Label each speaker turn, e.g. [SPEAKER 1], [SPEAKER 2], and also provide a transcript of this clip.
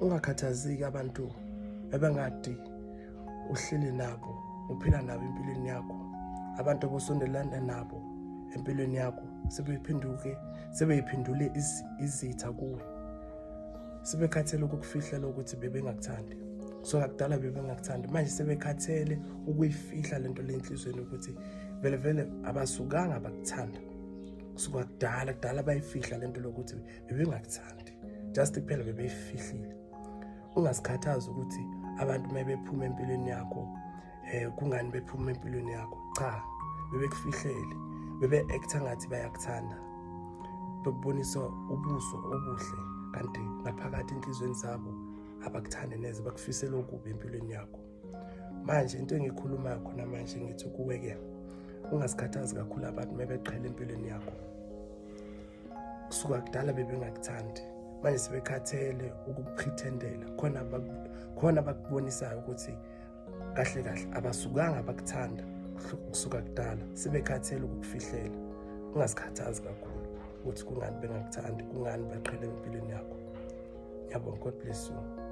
[SPEAKER 1] Ungakhathazeki abantu ebengadi uhleli nabo, uphila nabo empilweni yakho. Abantu obusondelana nabo empilweni yakho sebeyiphendule izitha kuwe. Sebekhathele ukukufihlela ukuthi bebengakuthandi. So akudala bebengakuthandi, manje sebekhathele ukuyifihla lento le enhlizweni ukuthi vele abasukanga bakuthanda. Kusuka kudala bayifihla lento lokuthi bebengakuthandi. Just kuphela bebeyifihlile. Ungasikhathazi ukuthi abantu mabephuma empilweni yakho kungani bephuma empilweni yakho. Cha, bebekufihlele, bebe-acta ngathi bayakuthanda, bebonisa ubuso obuhle kanti ngaphakathi enhlizweni zabo abakuthande neze, bakufisela okubi empilweni yakho. Manje into engikhulumayo khona manje ngithi kuwe-ke ungasikhathazi kakhulu abantu mabeqhela empilweni yakho. Kusuka kudala bebengakuthandi, manje sebekhathele ukupretendela khona bakubonisayo ukuthi kahle abasukanga bakuthanda. Kusuka kudala sebekhathele ukukufihlela. Ungasikhathazi kakhulu ukuthi kungani bengakuthandi, kungani baqhele empilweni yakho. Yabonga, God bless you.